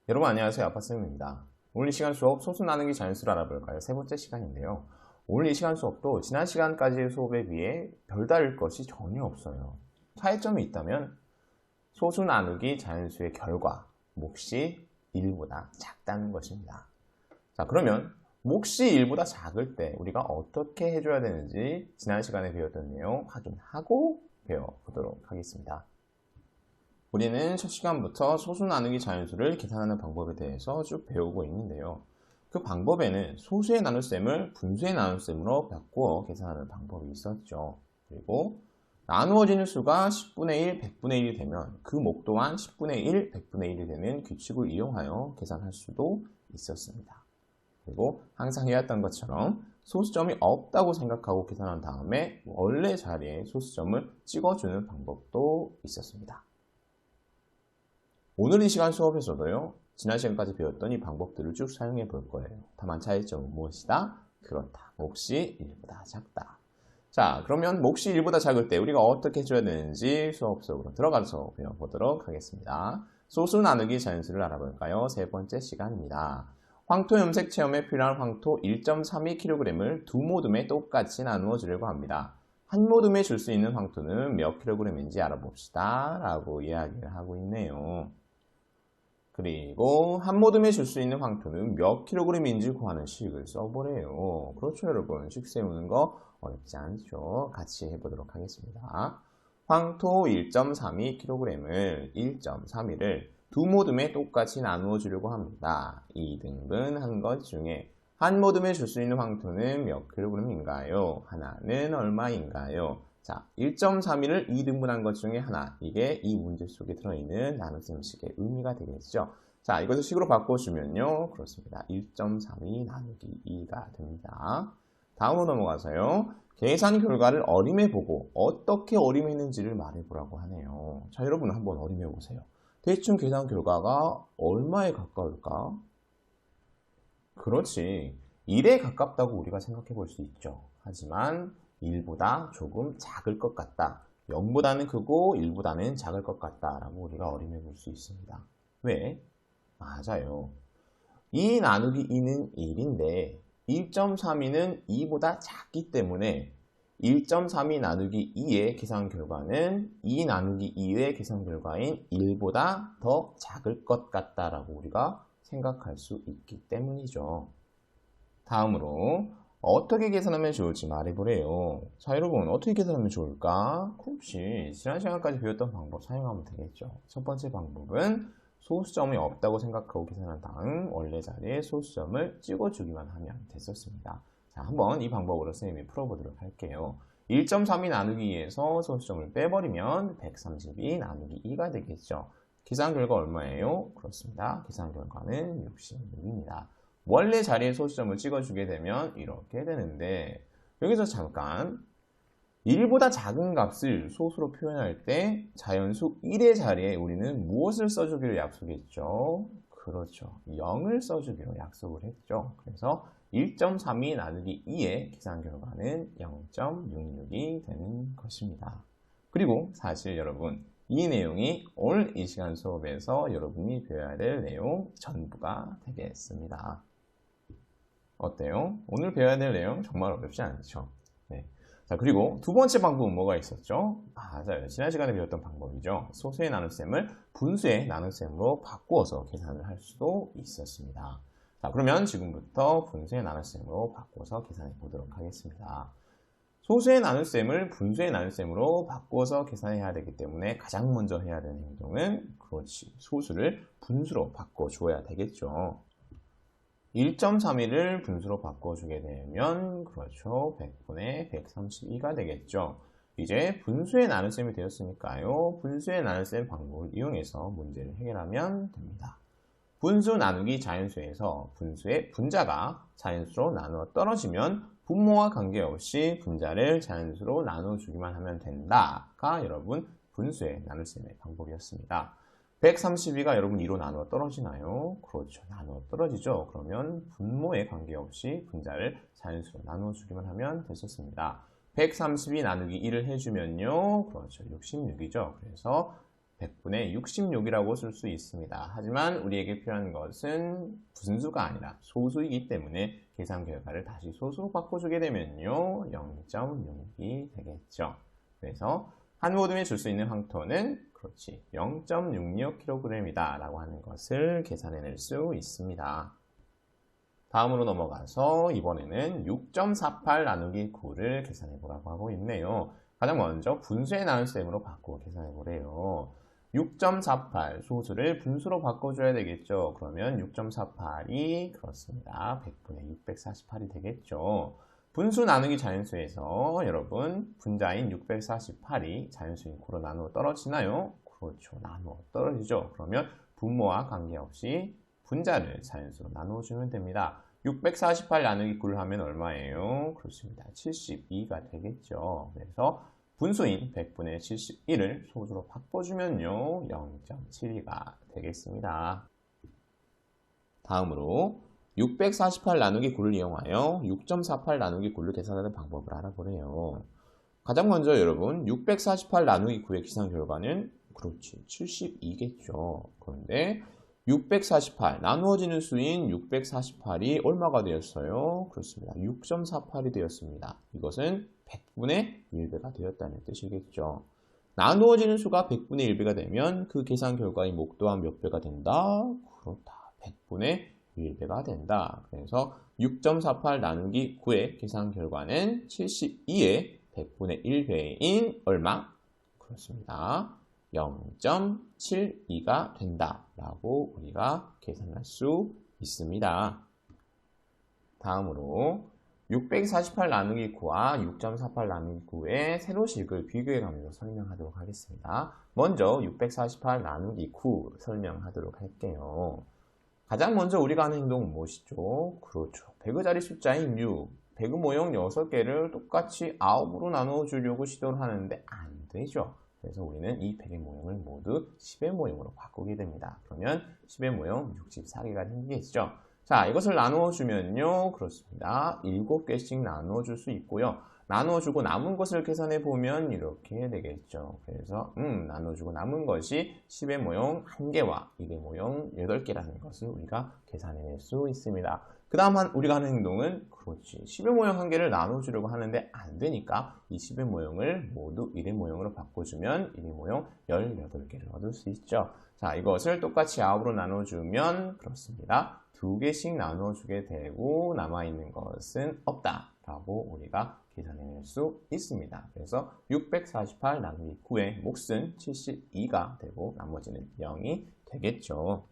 여러분 안녕하세요. 아빠쌤입니다. 오늘 이 시간 수업 소수 나누기 자연수를 알아볼까요? 세 번째 시간인데요. 오늘 이 시간 수업도 지난 시간까지의 수업에 비해 별다를 것이 전혀 없어요. 차이점이 있다면 소수 나누기 자연수의 결과, 몫이 1보다 작다는 것입니다. 자, 그러면 몫이 1보다 작을 때 우리가 어떻게 해줘야 되는지 지난 시간에 배웠던 내용 확인하고 배워보도록 하겠습니다. 우리는 첫 시간부터 소수 나누기 자연수를 계산하는 방법에 대해서 쭉 배우고 있는데요. 그 방법에는 소수의 나눗셈을 분수의 나눗셈으로 바꾸어 계산하는 방법이 있었죠. 그리고 나누어지는 수가 10분의 1, 100분의 1이 되면 그 목 또한 10분의 1, 100분의 1이 되는 규칙을 이용하여 계산할 수도 있었습니다. 그리고 항상 해왔던 것처럼 소수점이 없다고 생각하고 계산한 다음에 원래 자리에 소수점을 찍어주는 방법도 있었습니다. 오늘 이 시간 수업에서도요, 지난 시간까지 배웠던 이 방법들을 쭉 사용해 볼 거예요. 다만 차이점은 무엇이다? 그렇다. 몫이 1보다 작다. 자, 그러면 몫이 1보다 작을 때 우리가 어떻게 해줘야 되는지 수업 속으로 들어가서 배워보도록 하겠습니다. 소수 나누기 자연수를 알아볼까요? 세 번째 시간입니다. 황토 염색 체험에 필요한 황토 1.32kg을 두 모둠에 똑같이 나누어 주려고 합니다. 한 모둠에 줄 수 있는 황토는 몇 킬로그램인지 알아봅시다. 라고 이야기를 하고 있네요. 그리고 한 모둠에 줄 수 있는 황토는 몇 킬로그램인지 구하는 식을 써보래요. 그렇죠, 여러분. 식 세우는 거 어렵지 않죠? 같이 해보도록 하겠습니다. 황토 1.32kg을 1.32를 두 모둠에 똑같이 나누어 주려고 합니다. 2등분 한 것 중에 한 모둠에 줄 수 있는 황토는 몇 킬로그램인가요? 하나는 얼마인가요? 자, 1.31을 2등분한 것 중에 하나. 이게 이 문제 속에 들어있는 나눗셈식의 의미가 되겠죠. 자, 이것을 식으로 바꿔주면요. 그렇습니다. 1.32 나누기 2가 됩니다. 다음으로 넘어가서요. 계산 결과를 어림해보고 어떻게 어림했는지를 말해보라고 하네요. 자, 여러분 한번 어림해보세요. 대충 계산 결과가 얼마에 가까울까? 그렇지. 1에 가깝다고 우리가 생각해 볼 수 있죠. 하지만 1보다 조금 작을 것 같다. 0보다는 크고 1보다는 작을 것 같다. 라고 우리가 어림해 볼 수 있습니다. 왜? 맞아요. 2 나누기 2는 1인데 1.32는 2보다 작기 때문에 1.32 나누기 2의 계산 결과는 2 나누기 2의 계산 결과인 1보다 더 작을 것 같다라고 우리가 생각할 수 있기 때문이죠. 다음으로 어떻게 계산하면 좋을지 말해보래요. 자, 여러분 어떻게 계산하면 좋을까? 그렇지. 지난 시간까지 배웠던 방법 사용하면 되겠죠. 첫 번째 방법은 소수점이 없다고 생각하고 계산한 다음 원래 자리에 소수점을 찍어주기만 하면 됐었습니다. 자, 한번 이 방법으로 선생님이 풀어보도록 할게요. 1.32 나누기 2에서 소수점을 빼버리면 132 나누기 2가 되겠죠. 계산 결과 얼마예요? 그렇습니다. 계산 결과는 66입니다. 원래 자리에 소수점을 찍어주게 되면 이렇게 되는데 여기서 잠깐 1보다 작은 값을 소수로 표현할 때 자연수 1의 자리에 우리는 무엇을 써주기로 약속했죠? 그렇죠. 0을 써주기로 약속을 했죠. 그래서 1.32 나누기 2의 계산 결과는 0.66이 되는 것입니다. 그리고 사실 여러분 이 내용이 오늘 이 시간 수업에서 여러분이 배워야 될 내용 전부가 되겠습니다. 어때요? 오늘 배워야 될 내용 정말 어렵지 않죠? 네. 자, 그리고 두 번째 방법은 뭐가 있었죠? 맞아요. 지난 시간에 배웠던 방법이죠. 소수의 나눗셈을 분수의 나눗셈으로 바꾸어서 계산을 할 수도 있었습니다. 자, 그러면 지금부터 분수의 나눗셈으로 바꿔서 계산해 보도록 하겠습니다. 소수의 나눗셈을 분수의 나눗셈으로 바꿔서 계산해야 되기 때문에 가장 먼저 해야 되는 행동은 그렇지. 소수를 분수로 바꿔줘야 되겠죠. 1.31을 분수로 바꿔주게 되면 그렇죠. 100분의 132가 되겠죠. 이제 분수의 나눗셈이 되었으니까요. 분수의 나눗셈 방법을 이용해서 문제를 해결하면 됩니다. 분수 나누기 자연수에서 분수의 분자가 자연수로 나누어 떨어지면 분모와 관계없이 분자를 자연수로 나눠주기만 하면 된다가 여러분 분수의 나눗셈의 방법이었습니다. 132가 여러분 2로 나누어 떨어지나요? 그렇죠. 나누어 떨어지죠. 그러면 분모에 관계없이 분자를 자연수로 나눠주기만 하면 됐었습니다. 132 나누기 1을 해주면요. 그렇죠. 66이죠. 그래서 100분의 66이라고 쓸 수 있습니다. 하지만 우리에게 필요한 것은 분수가 아니라 소수이기 때문에 계산 결과를 다시 소수로 바꿔주게 되면요 0.6이 되겠죠. 그래서 한 모둠에 줄 수 있는 황토는 그렇지 0.625kg이다 라고 하는 것을 계산해낼 수 있습니다. 다음으로 넘어가서 이번에는 6.48 나누기 9를 계산해 보라고 하고 있네요. 가장 먼저 분수의 나눗셈으로 바꾸고 계산해 보래요. 6.48 소수를 분수로 바꿔줘야 되겠죠. 그러면 6.48이 그렇습니다. 100분의 648이 되겠죠. 분수 나누기 자연수에서 여러분 분자인 648이 자연수인 9로 나누어 떨어지나요? 그렇죠. 나누어 떨어지죠. 그러면 분모와 관계없이 분자를 자연수로 나누어주면 됩니다. 648 나누기 9를 하면 얼마예요? 그렇습니다. 72가 되겠죠. 그래서 분수인 100분의 71을 소수로 바꿔주면요 0.72가 되겠습니다. 다음으로 648 나누기 9를 이용하여 6.48 나누기 9를 계산하는 방법을 알아보래요. 가장 먼저 여러분 648 나누기 9의 계산 결과는 그렇지 72겠죠. 그런데 648 나누어지는 수인 648이 얼마가 되었어요? 그렇습니다. 6.48이 되었습니다. 이것은 100분의 1배가 되었다는 뜻이겠죠. 나누어지는 수가 100분의 1배가 되면 그 계산 결과의 목도와 몇 배가 된다? 그렇다. 100분의 1배가 된다. 그래서 6.48 나누기 9의 계산 결과는 72의 100분의 1배인 얼마? 그렇습니다. 0.72가 된다라고 우리가 계산할 수 있습니다. 다음으로 648 나누기 9와 6.48 나누기 9의 세로식을 비교해가면서 설명하도록 하겠습니다. 먼저 648 나누기 9 설명하도록 할게요. 가장 먼저 우리가 하는 행동은 무엇이죠? 그렇죠. 배그 자리 숫자인 6, 배그 모형 6개를 똑같이 9으로 나누어 주려고 시도를 하는데 안 되죠. 그래서 우리는 이 100의 모형을 모두 10의 모형으로 바꾸게 됩니다. 그러면 10의 모형 64개가 생기겠죠. 자, 이것을 나누어주면요. 그렇습니다. 7개씩 나누어줄 수 있고요. 나누어주고 남은 것을 계산해 보면 이렇게 되겠죠. 그래서 나누어주고 남은 것이 10의 모형 1개와 1의 모형 8개라는 것을 우리가 계산해낼 수 있습니다. 그 다음 우리가 하는 행동은 그렇지 10의 모형 1개를 나눠주려고 하는데 안 되니까 이 10의 모형을 모두 1의 모형으로 바꿔주면 1의 모형 18개를 얻을 수 있죠. 자, 이것을 똑같이 9으로 나눠주면 그렇습니다. 2개씩 나눠주게 되고 남아있는 것은 없다 라고 우리가 계산해낼 수 있습니다. 그래서 648 나누기 9의 몫은 72가 되고 나머지는 0이 되겠죠.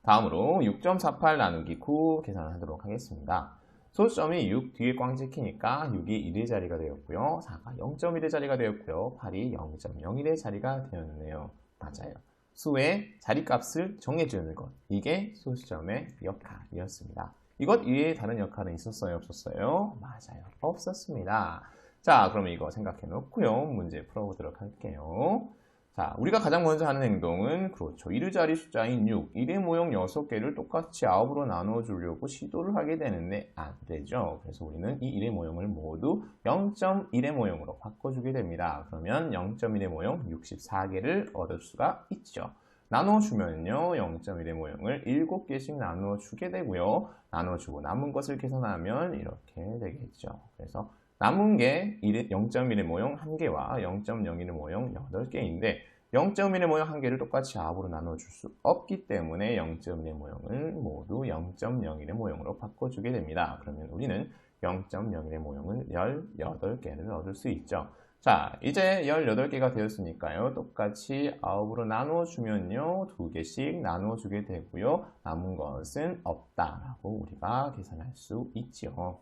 다음으로 6.48 나누기 9 계산하도록 하겠습니다. 소수점이 6 뒤에 꽝 찍히니까 6이 1의 자리가 되었고요. 4가 0.1의 자리가 되었고요. 8이 0.01의 자리가 되었네요. 맞아요. 수의 자리값을 정해주는 것. 이게 소수점의 역할이었습니다. 이것 이외에 다른 역할은 있었어요? 없었어요? 맞아요. 없었습니다. 자, 그러면 이거 생각해 놓고요. 문제 풀어보도록 할게요. 자, 우리가 가장 먼저 하는 행동은 그렇죠. 1의 자리 숫자인 6, 1의 모형 6개를 똑같이 9으로 나누어 주려고 시도를 하게 되는데 안 되죠. 그래서 우리는 이 1의 모형을 모두 0.1의 모형으로 바꿔주게 됩니다. 그러면 0.1의 모형 64개를 얻을 수가 있죠. 나눠주면요 0.1의 모형을 7개씩 나누어 주게 되고요. 나눠주고 남은 것을 계산하면 이렇게 되겠죠. 그래서 남은 게 0.1의 모형 1개와 0.01의 모형 8개인데 0.1의 모형 1개를 똑같이 9으로 나눠줄 수 없기 때문에 0.1의 모형을 모두 0.01의 모형으로 바꿔주게 됩니다. 그러면 우리는 0.01의 모형을 18개를 얻을 수 있죠. 자, 이제 18개가 되었으니까요. 똑같이 9으로 나눠주면요. 2개씩 나눠주게 되고요. 남은 것은 없다라고 우리가 계산할 수 있죠.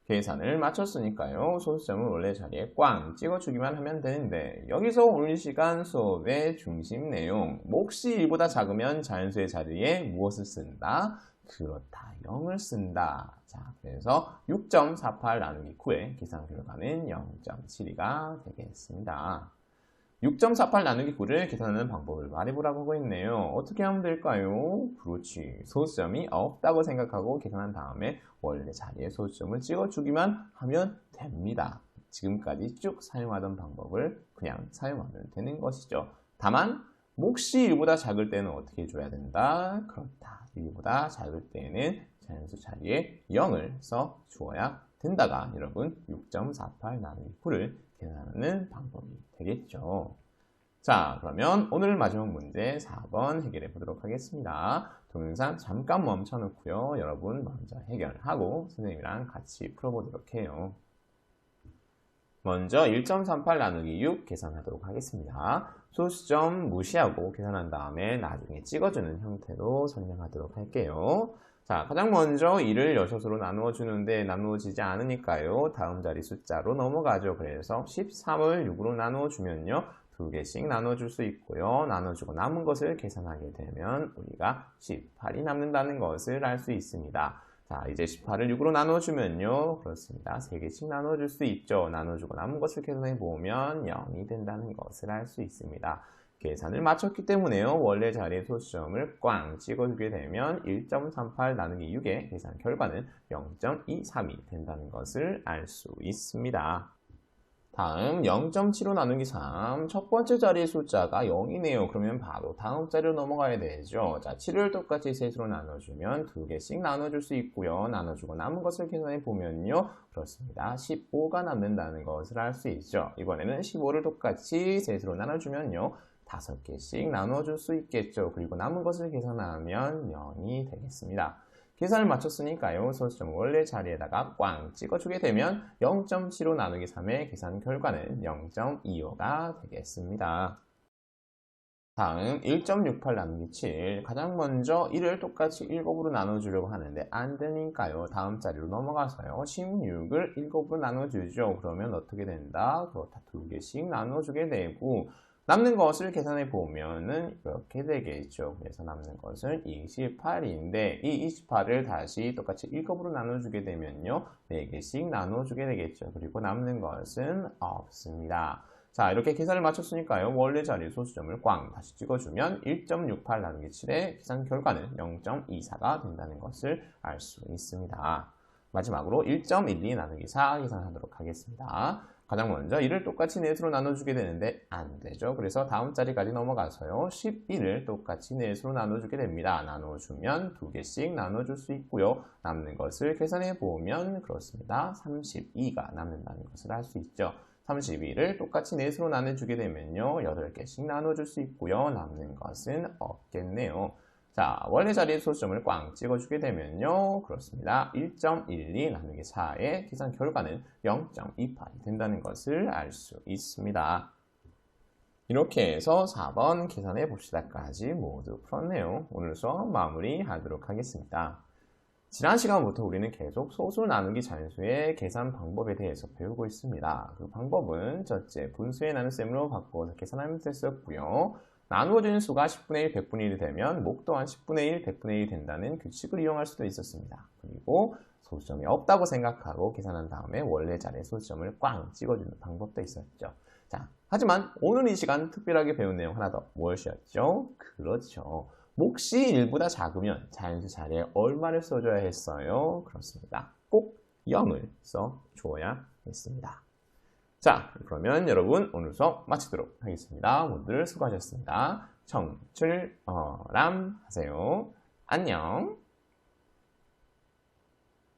계산을 마쳤으니까요. 소수점을 원래 자리에 꽝 찍어주기만 하면 되는데 여기서 오늘 시간 수업의 중심 내용 몫이 1보다 작으면 자연수의 자리에 무엇을 쓴다? 그렇다. 0을 쓴다. 자, 그래서 6.48 나누기 9의 계산 결과는 0.72가 되겠습니다. 6.48 나누기 9를 계산하는 방법을 말해보라고 하고 있네요. 어떻게 하면 될까요? 그렇지. 소수점이 없다고 생각하고 계산한 다음에 원래 자리에 소수점을 찍어주기만 하면 됩니다. 지금까지 쭉 사용하던 방법을 그냥 사용하면 되는 것이죠. 다만 몫이 1보다 작을 때는 어떻게 해줘야 된다? 그렇다. 1보다 작을 때는 자연수 자리에 0을 써 주어야 된다가 여러분 6.48 나누기 9를 계산하는 방법이 되겠죠. 자, 그러면 오늘 마지막 문제 4번 해결해 보도록 하겠습니다. 동영상 잠깐 멈춰 놓고요. 여러분 먼저 해결하고 선생님이랑 같이 풀어보도록 해요. 먼저 1.38 나누기 6 계산하도록 하겠습니다. 소수점 무시하고 계산한 다음에 나중에 찍어주는 형태로 설명하도록 할게요. 자, 가장 먼저 2를 6으로 나누어주는데 나누어지지 않으니까요. 다음 자리 숫자로 넘어가죠. 그래서 13을 6으로 나누어주면요. 2개씩 나눠줄 수 있고요. 나눠주고 남은 것을 계산하게 되면 우리가 18이 남는다는 것을 알 수 있습니다. 자, 이제 18을 6으로 나눠주면요. 그렇습니다. 3개씩 나눠줄 수 있죠. 나눠주고 남은 것을 계산해 보면 0이 된다는 것을 알 수 있습니다. 계산을 마쳤기 때문에요. 원래 자리에 소수점을 꽝 찍어주게 되면 1.38 나누기 6의 계산 결과는 0.23이 된다는 것을 알 수 있습니다. 다음 0.75 나누기 3 첫 번째 자리의 숫자가 0이네요. 그러면 바로 다음 자리로 넘어가야 되죠. 자, 7을 똑같이 셋으로 나눠주면 2개씩 나눠줄 수 있고요. 나눠주고 남은 것을 계산해 보면요. 그렇습니다. 15가 남는다는 것을 알 수 있죠. 이번에는 15를 똑같이 셋으로 나눠주면요. 5개씩 나눠줄 수 있겠죠. 그리고 남은 것을 계산하면 0이 되겠습니다. 계산을 마쳤으니까요. 소수점 원래 자리에다가 꽝 찍어주게 되면 0.75 나누기 3의 계산 결과는 0.25가 되겠습니다. 다음 1.68 나누기 7 가장 먼저 1을 똑같이 7으로 나눠주려고 하는데 안 되니까요. 다음 자리로 넘어가서요. 16을 7으로 나눠주죠. 그러면 어떻게 된다? 그렇다. 2개씩 나눠주게 되고 남는 것을 계산해 보면은 이렇게 되겠죠. 그래서 남는 것은 28인데 이 28을 다시 똑같이 1곱으로 나눠주게 되면요. 4개씩 나눠주게 되겠죠. 그리고 남는 것은 없습니다. 자, 이렇게 계산을 마쳤으니까요. 원래 자리 소수점을 꽝 다시 찍어주면 1.68 나누기 7의 계산 결과는 0.24가 된다는 것을 알 수 있습니다. 마지막으로 1.12 나누기 4 계산하도록 하겠습니다. 가장 먼저 1을 똑같이 넷으로 나눠주게 되는데 안 되죠. 그래서 다음 자리까지 넘어가서요. 11을 똑같이 넷으로 나눠주게 됩니다. 나눠주면 2개씩 나눠줄 수 있고요. 남는 것을 계산해 보면 그렇습니다. 32가 남는다는 것을 알 수 있죠. 32를 똑같이 넷으로 나눠주게 되면요. 8개씩 나눠줄 수 있고요. 남는 것은 없겠네요. 자, 원래 자리에 소수점을 꽝 찍어주게 되면요. 그렇습니다. 1.12 나누기 4의 계산 결과는 0.28이 된다는 것을 알 수 있습니다. 이렇게 해서 4번 계산해 봅시다까지 모두 풀었네요. 오늘 수업 마무리하도록 하겠습니다. 지난 시간부터 우리는 계속 소수 나누기 잔수의 계산 방법에 대해서 배우고 있습니다. 그 방법은 첫째, 분수의 나눗셈으로 바꿔서 계산하면 됐었고요. 나누어진 수가 10분의 1, 100분의 1이 되면 목 또한 10분의 1, 100분의 1이 된다는 규칙을 이용할 수도 있었습니다. 그리고 소수점이 없다고 생각하고 계산한 다음에 원래 자리에 소수점을 꽝 찍어주는 방법도 있었죠. 자, 하지만 오늘 이 시간 특별하게 배운 내용 하나 더 무엇이었죠? 그렇죠. 몫이 1보다 작으면 자연수 자리에 얼마를 써줘야 했어요? 그렇습니다. 꼭 0을 써줘야 했습니다. 자, 그러면 여러분 오늘 수업 마치도록 하겠습니다. 모두들 수고하셨습니다. 청출어람 하세요. 안녕.